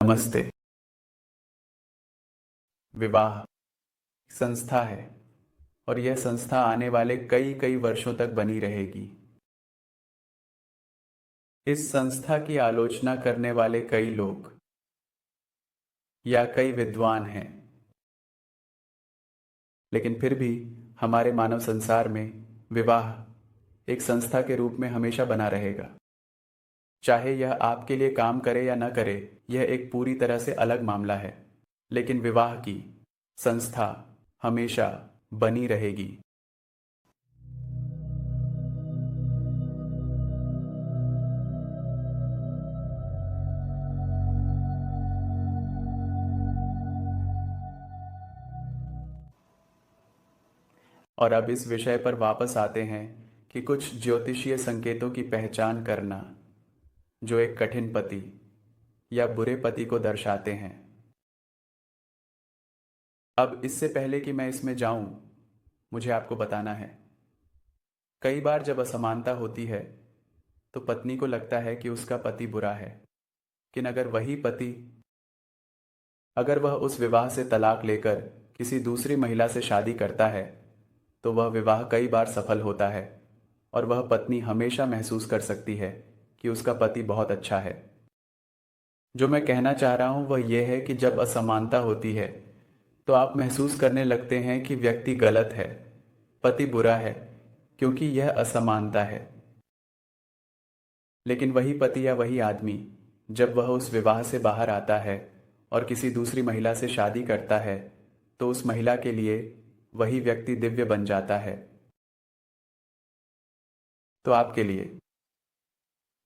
नमस्ते। विवाह एक संस्था है और यह संस्था आने वाले कई कई वर्षों तक बनी रहेगी। इस संस्था की आलोचना करने वाले कई लोग या कई विद्वान हैं, लेकिन फिर भी हमारे मानव संसार में विवाह एक संस्था के रूप में हमेशा बना रहेगा। चाहे यह आपके लिए काम करे या न करे, यह एक पूरी तरह से अलग मामला है, लेकिन विवाह की संस्था हमेशा बनी रहेगी। और अब इस विषय पर वापस आते हैं कि कुछ ज्योतिषीय संकेतों की पहचान करना जो एक कठिन पति या बुरे पति को दर्शाते हैं। अब इससे पहले कि मैं इसमें जाऊं, मुझे आपको बताना है, कई बार जब असमानता होती है तो पत्नी को लगता है कि उसका पति बुरा है, लेकिन अगर वही पति अगर वह उस विवाह से तलाक लेकर किसी दूसरी महिला से शादी करता है तो वह विवाह कई बार सफल होता है और वह पत्नी हमेशा महसूस कर सकती है कि उसका पति बहुत अच्छा है। जो मैं कहना चाह रहा हूं वह यह है कि जब असमानता होती है तो आप महसूस करने लगते हैं कि व्यक्ति गलत है, पति बुरा है, क्योंकि यह असमानता है। लेकिन वही पति या वही आदमी जब वह उस विवाह से बाहर आता है और किसी दूसरी महिला से शादी करता है तो उस महिला के लिए वही व्यक्ति दिव्य बन जाता है। तो आपके लिए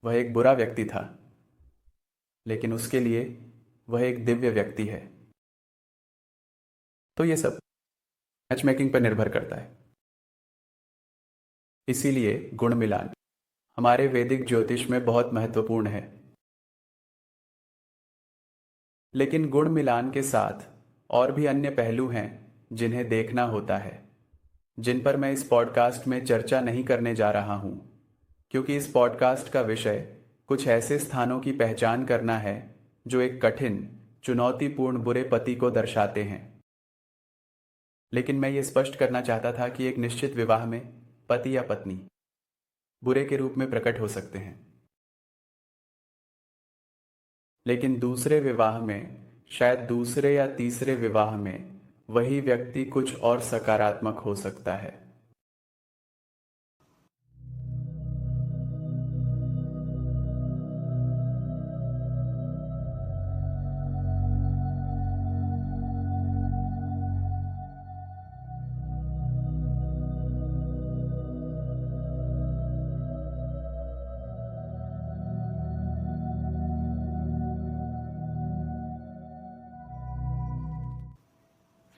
वह एक बुरा व्यक्ति था, लेकिन उसके लिए वह एक दिव्य व्यक्ति है। तो ये सब मैच मेकिंग पर निर्भर करता है। इसीलिए गुण मिलान हमारे वैदिक ज्योतिष में बहुत महत्वपूर्ण है। लेकिन गुण मिलान के साथ और भी अन्य पहलू हैं जिन्हें देखना होता है, जिन पर मैं इस पॉडकास्ट में चर्चा नहीं करने जा रहा हूं, क्योंकि इस पॉडकास्ट का विषय कुछ ऐसे स्थानों की पहचान करना है जो एक कठिन, चुनौतीपूर्ण बुरे पति को दर्शाते हैं। लेकिन मैं ये स्पष्ट करना चाहता था कि एक निश्चित विवाह में पति या पत्नी बुरे के रूप में प्रकट हो सकते हैं, लेकिन दूसरे विवाह में, शायद दूसरे या तीसरे विवाह में, वही व्यक्ति कुछ और सकारात्मक हो सकता है।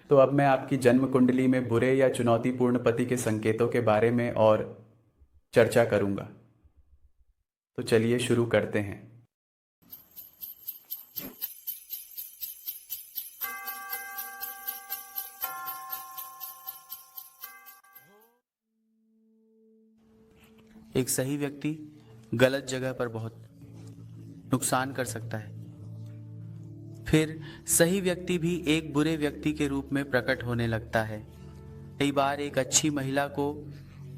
तो अब मैं आपकी जन्म कुंडली में बुरे या चुनौतीपूर्ण पति के संकेतों के बारे में और चर्चा करूंगा। तो चलिए शुरू करते हैं। एक सही व्यक्ति गलत जगह पर बहुत नुकसान कर सकता है। फिर सही व्यक्ति भी एक बुरे व्यक्ति के रूप में प्रकट होने लगता है। कई बार एक अच्छी महिला को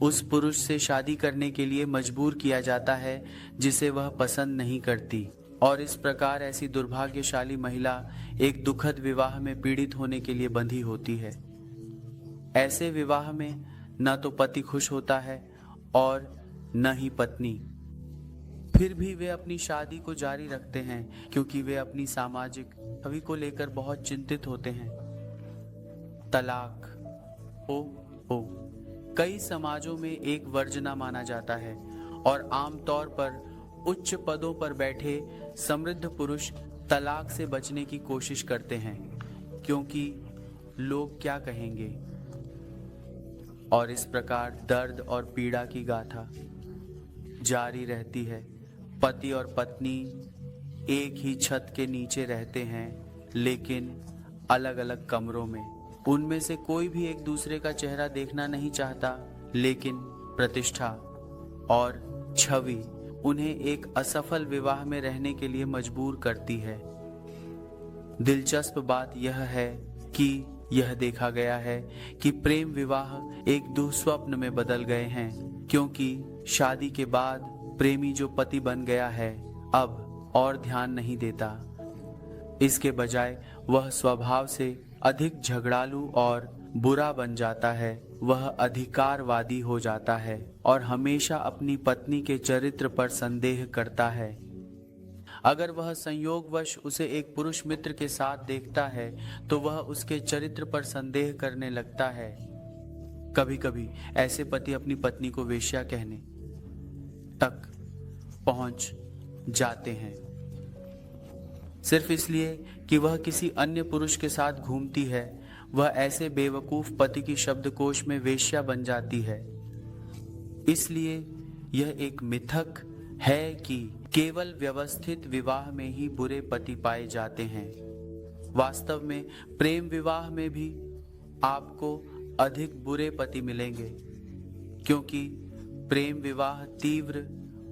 उस पुरुष से शादी करने के लिए मजबूर किया जाता है जिसे वह पसंद नहीं करती, और इस प्रकार ऐसी दुर्भाग्यशाली महिला एक दुखद विवाह में पीड़ित होने के लिए बंधी होती है। ऐसे विवाह में न तो पति खुश होता है और न ही पत्नी। फिर भी वे अपनी शादी को जारी रखते हैं क्योंकि वे अपनी सामाजिक छवि को लेकर बहुत चिंतित होते हैं। तलाक ओ कई समाजों में एक वर्जना माना जाता है और आमतौर पर उच्च पदों पर बैठे समृद्ध पुरुष तलाक से बचने की कोशिश करते हैं क्योंकि लोग क्या कहेंगे। और इस प्रकार दर्द और पीड़ा की गाथा जारी रहती है। पति और पत्नी एक ही छत के नीचे रहते हैं, लेकिन अलग अलग कमरों में। उनमें से कोई भी एक दूसरे का चेहरा देखना नहीं चाहता, लेकिन प्रतिष्ठा और छवि उन्हें एक असफल विवाह में रहने के लिए मजबूर करती है। दिलचस्प बात यह है कि यह देखा गया है कि प्रेम विवाह एक दुःस्वप्न में बदल गए हैं, क्योंकि शादी के बाद प्रेमी जो पति बन गया है अब और ध्यान नहीं देता। इसके बजाय वह स्वभाव से अधिक झगड़ालू और बुरा बन जाता है। वह अधिकारवादी हो जाता है और हमेशा अपनी पत्नी के चरित्र पर संदेह करता है। अगर वह संयोगवश उसे एक पुरुष मित्र के साथ देखता है तो वह उसके चरित्र पर संदेह करने लगता है। कभी कभी ऐसे पति अपनी पत्नी को वेश्या कहने तक पहुंच जाते हैं, सिर्फ इसलिए कि वह किसी अन्य पुरुष के साथ घूमती है। वह ऐसे बेवकूफ पति की शब्दकोश में वेश्या बन जाती है। इसलिए यह एक मिथक है कि केवल व्यवस्थित विवाह में ही बुरे पति पाए जाते हैं। वास्तव में प्रेम विवाह में भी आपको अधिक बुरे पति मिलेंगे, क्योंकि प्रेम विवाह तीव्र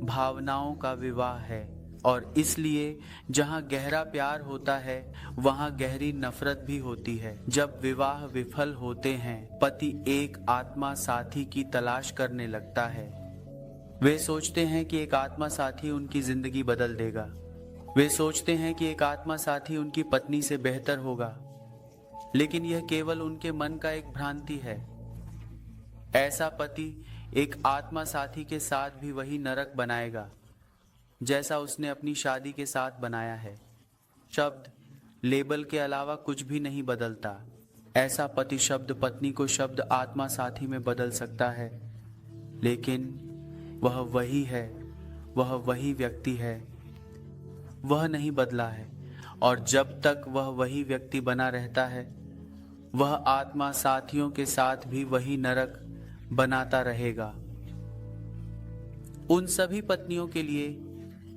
भावनाओं का विवाह है और इसलिए जहां गहरा प्यार होता है वहां गहरी नफरत भी होती है। जब विवाह विफल होते हैं, पति एक आत्मा साथी की तलाश करने लगता है। वे सोचते हैं कि एक आत्मा साथी उनकी जिंदगी बदल देगा। वे सोचते हैं कि एक आत्मा साथी उनकी पत्नी से बेहतर होगा, लेकिन यह केवल उनके मन का एक भ्रांति है। ऐसा पति एक आत्मा साथी के साथ भी वही नरक बनाएगा जैसा उसने अपनी शादी के साथ बनाया है। शब्द लेबल के अलावा कुछ भी नहीं बदलता। ऐसा पति शब्द पत्नी को शब्द आत्मा साथी में बदल सकता है, लेकिन वह वही है, वह वही व्यक्ति है, वह नहीं बदला है। और जब तक वह वही व्यक्ति बना रहता है, वह आत्मा साथियों के साथ भी वही नरक बनाता रहेगा। उन सभी पत्नियों के लिए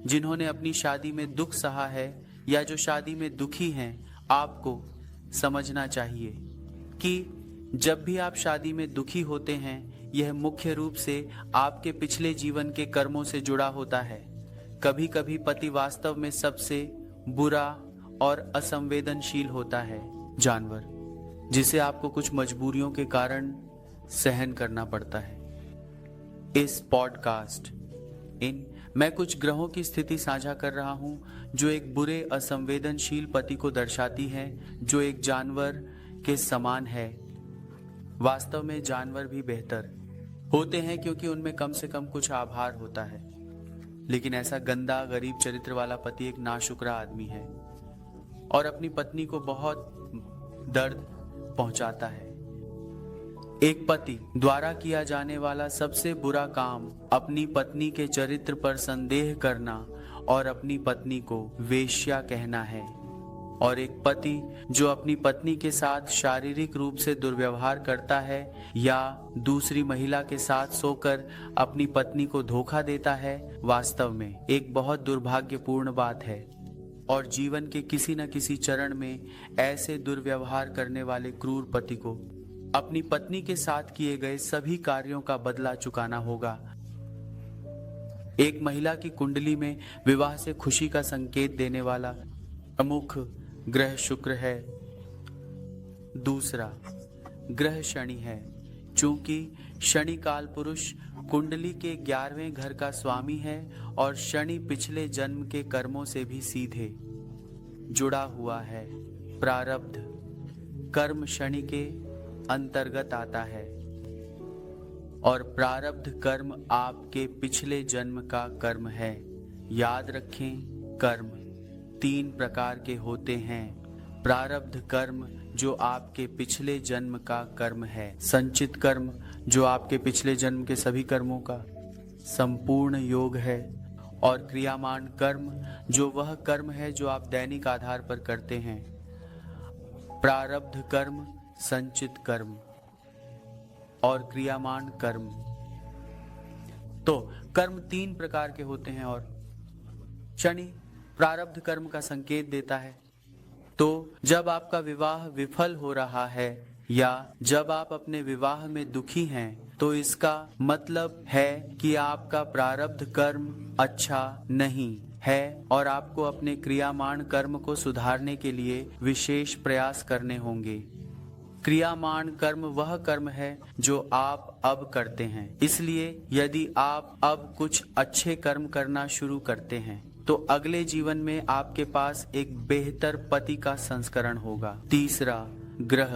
जिन्होंने अपनी शादी में दुख सहा है या जो शादी में दुखी हैं, आपको समझना चाहिए कि जब भी आप शादी में दुखी होते हैं, यह मुख्य रूप से आपके पिछले जीवन के कर्मों से जुड़ा होता है। कभी कभी पति वास्तव में सबसे बुरा और असंवेदनशील होता है, जानवर, जिसे आपको कुछ मजबूरियों के कारण सहन करना पड़ता है। इस पॉडकास्ट मैं कुछ ग्रहों की स्थिति साझा कर रहा हूं जो एक बुरे असंवेदनशील पति को दर्शाती है, जो एक जानवर के समान है। वास्तव में जानवर भी बेहतर होते हैं क्योंकि उनमें कम से कम कुछ आभार होता है, लेकिन ऐसा गंदा गरीब चरित्र वाला पति एक नाशुक्रा आदमी है और अपनी पत्नी को बहुत दर्द पहुंचाता है। एक पति द्वारा किया जाने वाला सबसे बुरा काम अपनी पत्नी के चरित्र पर संदेह करना और अपनी पत्नी को वेश्या कहना है। और एक पति जो अपनी पत्नी के साथ शारीरिक रूप से दुर्व्यवहार करता है या दूसरी महिला के साथ सोकर अपनी पत्नी को धोखा देता है, वास्तव में एक बहुत दुर्भाग्यपूर्ण बात है। और जीवन के किसी न किसी चरण में ऐसे दुर्व्यवहार करने वाले क्रूर पति को अपनी पत्नी के साथ किए गए सभी कार्यों का बदला चुकाना होगा। एक महिला की कुंडली में विवाह से खुशी का संकेत देने वाला प्रमुख ग्रह शुक्र है। दूसरा ग्रह शनि है। चूंकि शनि काल पुरुष कुंडली के 11वें घर का स्वामी है और शनि पिछले जन्म के कर्मों से भी सीधे जुड़ा हुआ है। प्रारब्ध कर्म शनि के अंतर्गत आता है और प्रारब्ध कर्म आपके पिछले जन्म का कर्म है। याद रखें, कर्म 3 प्रकार के होते हैं। प्रारब्ध कर्म जो आपके पिछले जन्म का कर्म है, संचित कर्म जो आपके पिछले जन्म के सभी कर्मों का संपूर्ण योग है, और क्रियामान कर्म जो वह कर्म है जो आप दैनिक आधार पर करते हैं। प्रारब्ध कर्म, संचित कर्म और क्रियामान कर्म। तो कर्म 3 प्रकार के होते हैं और शनि प्रारब्ध कर्म का संकेत देता है। तो जब आपका विवाह विफल हो रहा है या जब आप अपने विवाह में दुखी हैं, तो इसका मतलब है कि आपका प्रारब्ध कर्म अच्छा नहीं है और आपको अपने क्रियामान कर्म को सुधारने के लिए विशेष प्रयास करने होंगे। क्रियामान कर्म वह कर्म है जो आप अब करते हैं। इसलिए यदि आप अब कुछ अच्छे कर्म करना शुरू करते हैं तो अगले जीवन में आपके पास एक बेहतर पति का संस्करण होगा। तीसरा ग्रह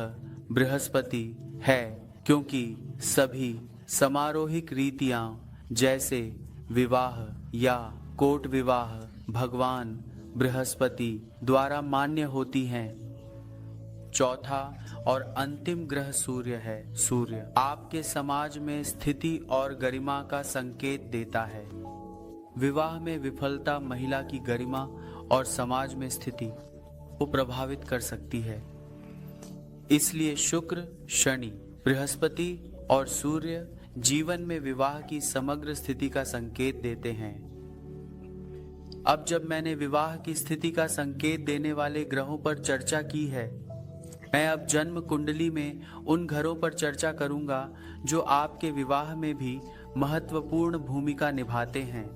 बृहस्पति है, क्योंकि सभी समारोहिक रीतियां जैसे विवाह या कोट विवाह भगवान बृहस्पति द्वारा मान्य होती हैं। चौथा और अंतिम ग्रह सूर्य है। सूर्य आपके समाज में स्थिति और गरिमा का संकेत देता है। विवाह में विफलता महिला की गरिमा और समाज में स्थिति को प्रभावित कर सकती है। इसलिए शुक्र, शनि, बृहस्पति और सूर्य जीवन में विवाह की समग्र स्थिति का संकेत देते हैं। अब जब मैंने विवाह की स्थिति का संकेत देने वाले ग्रहों पर चर्चा की है, मैं अब जन्म कुंडली में उन घरों पर चर्चा करूंगा जो आपके विवाह में भी महत्वपूर्ण भूमिका निभाते हैं।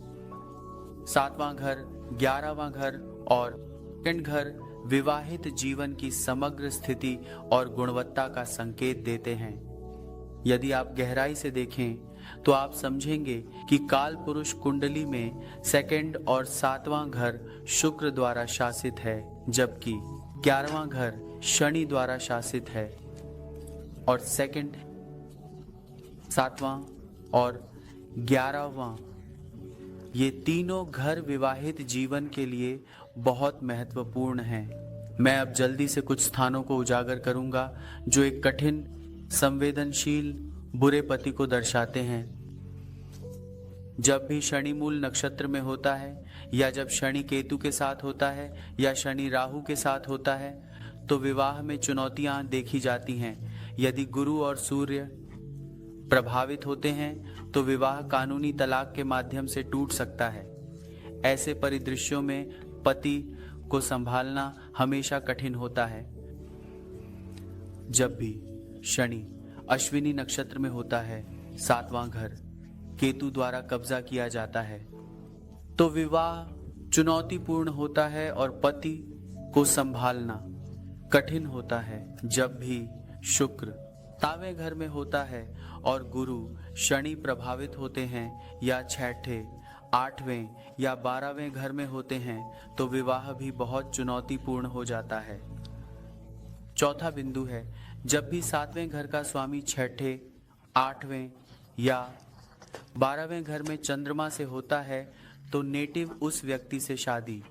7वां घर, 11वां घर और सेकंड घर विवाहित जीवन की समग्र स्थिति और गुणवत्ता का संकेत देते हैं। यदि आप गहराई से देखें तो आप समझेंगे कि काल पुरुष कुंडली में सेकंड और 7वां घर शुक्र द्वारा शासित है, जबकि 11वां घर शनि द्वारा शासित है। और सेकंड, 7वां और 11वां ये तीनों घर विवाहित जीवन के लिए बहुत महत्वपूर्ण हैं। मैं अब जल्दी से कुछ स्थानों को उजागर करूंगा जो एक कठिन, संवेदनशील, बुरे पति को दर्शाते हैं। जब भी शनि मूल नक्षत्र में होता है या जब शनि केतु के साथ होता है या शनि राहु के साथ होता है तो विवाह में चुनौतियां देखी जाती हैं। यदि गुरु और सूर्य प्रभावित होते हैं तो विवाह कानूनी तलाक के माध्यम से टूट सकता है। ऐसे परिदृश्यों में पति को संभालना हमेशा कठिन होता है। जब भी शनि अश्विनी नक्षत्र में होता है, 7वां घर केतु द्वारा कब्जा किया जाता है, तो विवाह चुनौतीपूर्ण होता है और पति को संभालना कठिन होता है। जब भी शुक्र 7वें घर में होता है और गुरु शनि प्रभावित होते हैं या 6ठे, 8वें या 12वें घर में होते हैं तो विवाह भी बहुत चुनौतीपूर्ण हो जाता है। चौथा बिंदु है, जब भी 7वें घर का स्वामी 6ठे, 8वें या 12वें घर में चंद्रमा से होता है तो नेटिव उस व्यक्ति से शादी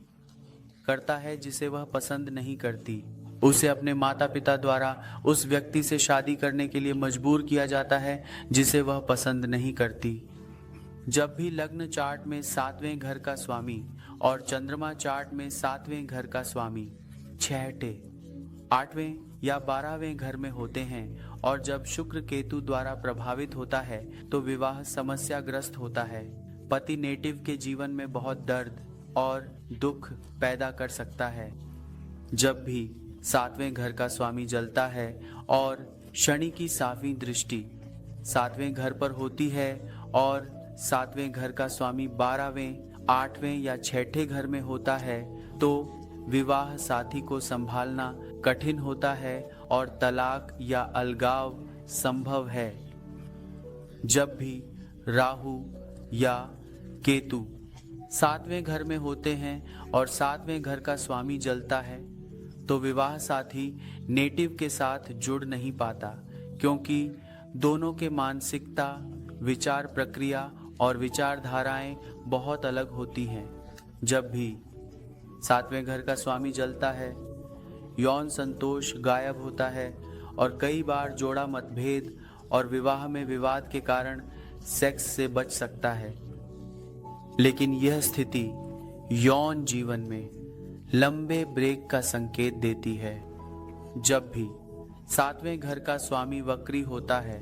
करता है जिसे वह पसंद नहीं करती। उसे अपने माता पिता द्वारा उस व्यक्ति से शादी करने के लिए मजबूर किया जाता है जिसे वह पसंद नहीं करती। जब भी लग्न चार्ट में 7वें घर का स्वामी और चंद्रमा चार्ट में 7वें घर का स्वामी 6ठे, 8वें या 12वें घर में होते हैं और जब शुक्र केतु द्वारा प्रभावित होता है तो विवाह समस्याग्रस्त होता है। पति नेटिव के जीवन में बहुत दर्द और दुख पैदा कर सकता है। जब भी 7वें घर का स्वामी जलता है और शनि की 7वीं दृष्टि 7वें घर पर होती है और 7वें घर का स्वामी 12वें, 8वें या 6ठे घर में होता है तो विवाह साथी को संभालना कठिन होता है और तलाक या अलगाव संभव है। जब भी राहु या केतु 7वें घर में होते हैं और 7वें घर का स्वामी जलता है तो विवाह साथी नेटिव के साथ जुड़ नहीं पाता, क्योंकि दोनों के मानसिकता, विचार प्रक्रिया और विचारधाराएं बहुत अलग होती हैं। जब भी 7वें घर का स्वामी जलता है, यौन संतोष गायब होता है और कई बार जोड़ा मतभेद और विवाह में विवाद के कारण सेक्स से बच सकता है। लेकिन यह स्थिति यौन जीवन में लंबे ब्रेक का संकेत देती है। जब भी 7वें घर का स्वामी वक्री होता है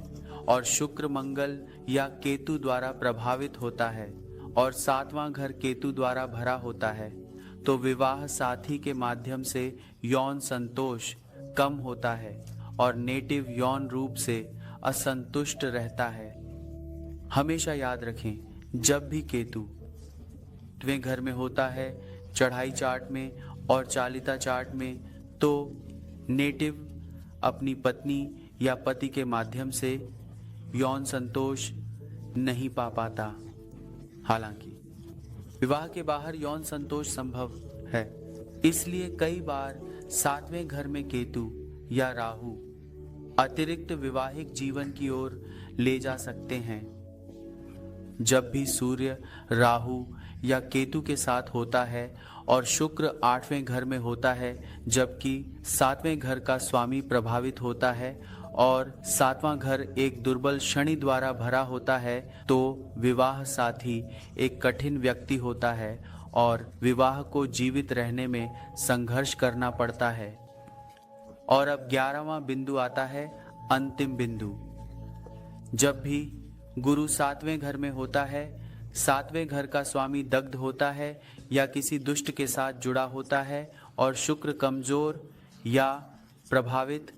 और शुक्र, मंगल या केतु द्वारा प्रभावित होता है और 7वां घर केतु द्वारा भरा होता है तो विवाह साथी के माध्यम से यौन संतोष कम होता है और नेटिव यौन रूप से असंतुष्ट रहता है। हमेशा याद रखें, जब भी केतु सातवें घर में होता है चढ़ाई चार्ट में और चालिता चार्ट में, तो नेटिव अपनी पत्नी या पति के माध्यम से यौन संतोष नहीं पा पाता। हालांकि विवाह के बाहर यौन संतोष संभव है, इसलिए कई बार सातवें घर में केतु या राहु अतिरिक्त वैवाहिक जीवन की ओर ले जा सकते हैं। जब भी सूर्य राहु या केतु के साथ होता है और शुक्र 8वें घर में होता है, जबकि 7वें घर का स्वामी प्रभावित होता है और 7वां घर एक दुर्बल शनि द्वारा भरा होता है, तो विवाह साथी एक कठिन व्यक्ति होता है और विवाह को जीवित रहने में संघर्ष करना पड़ता है। और अब 11वां बिंदु आता है, अंतिम बिंदु। जब भी गुरु 7वें घर में होता है, 7वें घर का स्वामी दग्ध होता है या किसी दुष्ट के साथ जुड़ा होता है और शुक्र कमजोर या प्रभावित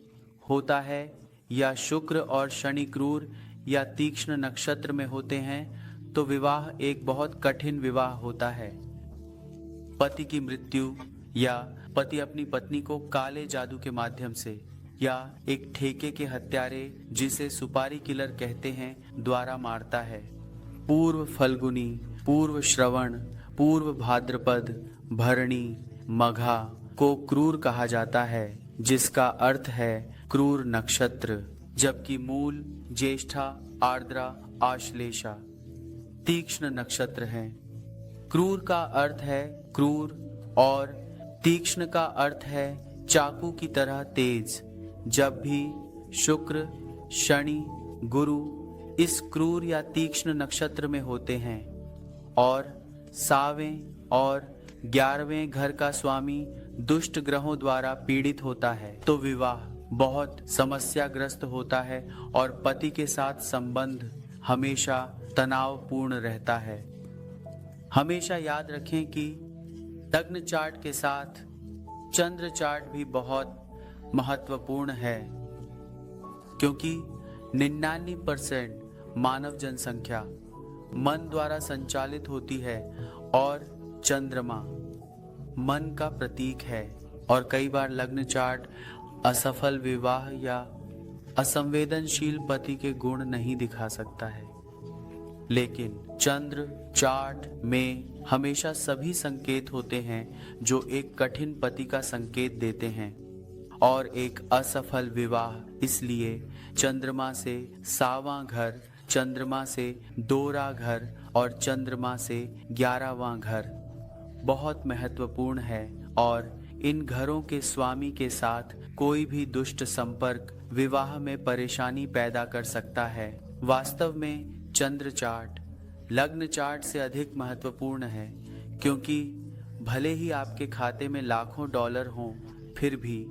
होता है, या शुक्र और शनि क्रूर या तीक्ष्ण नक्षत्र में होते हैं, तो विवाह एक बहुत कठिन विवाह होता है। पति की मृत्यु या पति अपनी पत्नी को काले जादू के माध्यम से या एक ठेके के हत्यारे, जिसे सुपारी किलर कहते हैं, द्वारा मारता है। पूर्व फल्गुनी, पूर्व श्रवण, पूर्व भाद्रपद, भरणी, मघा को क्रूर कहा जाता है, जिसका अर्थ है क्रूर नक्षत्र, जबकि मूल, ज्येष्ठा, आर्द्रा, आश्लेषा तीक्ष्ण नक्षत्र हैं। क्रूर का अर्थ है क्रूर और तीक्ष्ण का अर्थ है चाकू की तरह तेज। जब भी शुक्र, शनि, गुरु इस क्रूर या तीक्ष्ण नक्षत्र में होते हैं और 6वें और 11वें घर का स्वामी दुष्ट ग्रहों द्वारा पीड़ित होता है, तो विवाह बहुत समस्याग्रस्त होता है और पति के साथ संबंध हमेशा तनावपूर्ण रहता है। हमेशा याद रखें कि लग्न चार्ट के साथ चंद्र चार्ट भी बहुत महत्वपूर्ण है, क्योंकि 99% मानव जनसंख्या मन द्वारा संचालित होती है और चंद्रमा मन का प्रतीक है। और कई बार लग्न चार्ट असफल विवाह या असंवेदनशील पति के गुण नहीं दिखा सकता है, लेकिन चंद्र चार्ट में हमेशा सभी संकेत होते हैं जो एक कठिन पति का संकेत देते हैं। और एक असफल विवाह इसलिए चंद्रमा से 6वां घर, चंद्रमा से 2रा घर और चंद्रमा से 11वां घर बहुत महत्वपूर्ण है। और इन घरों के स्वामी के साथ कोई भी दुष्ट संपर्क विवाह में परेशानी पैदा कर सकता है। वास्तव में चंद्र चार्ट लग्न चार्ट से अधिक महत्वपूर्ण है, क्योंकि भले ही आपके खाते में लाखों डॉलर हों, फिर भी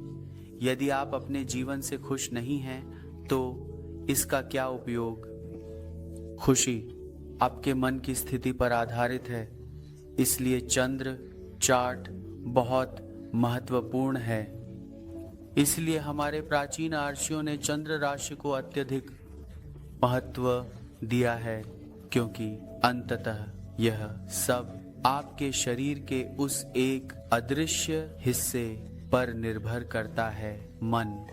यदि आप अपने जीवन से खुश नहीं हैं, तो इसका क्या उपयोग। खुशी आपके मन की स्थिति पर आधारित है, इसलिए चंद्र चार्ट बहुत महत्वपूर्ण है। इसलिए हमारे प्राचीन आर्षियों ने चंद्र राशि को अत्यधिक महत्व दिया है, क्योंकि अंततः यह सब आपके शरीर के उस एक अदृश्य हिस्से पर निर्भर करता है, मन।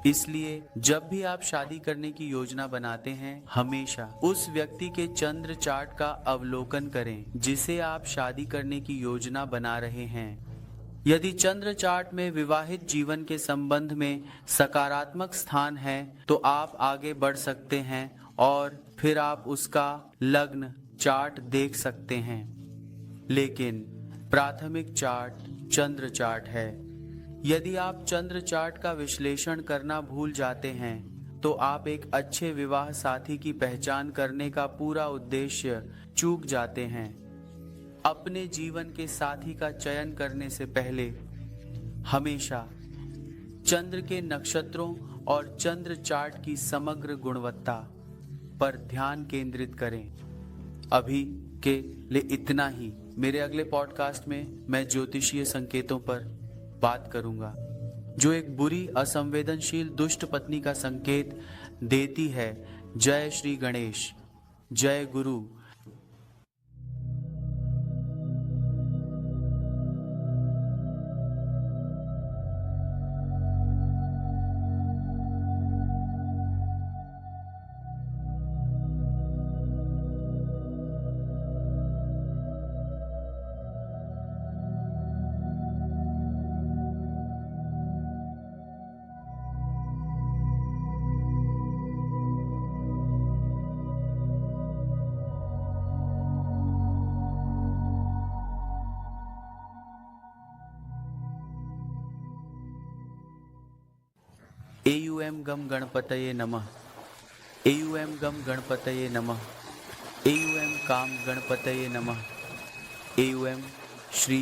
इसलिए जब भी आप शादी करने की योजना बनाते हैं, हमेशा उस व्यक्ति के चंद्र चार्ट का अवलोकन करें जिसे आप शादी करने की योजना बना रहे हैं। यदि चंद्र चार्ट में विवाहित जीवन के संबंध में सकारात्मक स्थान है, तो आप आगे बढ़ सकते हैं और फिर आप उसका लग्न चार्ट देख सकते हैं। लेकिन प्राथमिक चार्ट चंद्र चार्ट है। यदि आप चंद्र चार्ट का विश्लेषण करना भूल जाते हैं, तो आप एक अच्छे विवाह साथी की पहचान करने का पूरा उद्देश्य चूक जाते हैं। अपने जीवन के साथी का चयन करने से पहले हमेशा चंद्र के नक्षत्रों और चंद्र चार्ट की समग्र गुणवत्ता पर ध्यान केंद्रित करें। अभी के लिए इतना ही। मेरे अगले पॉडकास्ट में मैं ज्योतिषीय संकेतों पर बात करूंगा, जो एक बुरी असंवेदनशील दुष्ट पत्नी का संकेत देती है। जय श्री गणेश, जय गुरु। एयुएम गम गणपतये नमः। एयुएम गम गणपतये नमः। एयुएम काम गणपतये नमः। एयुएम श्री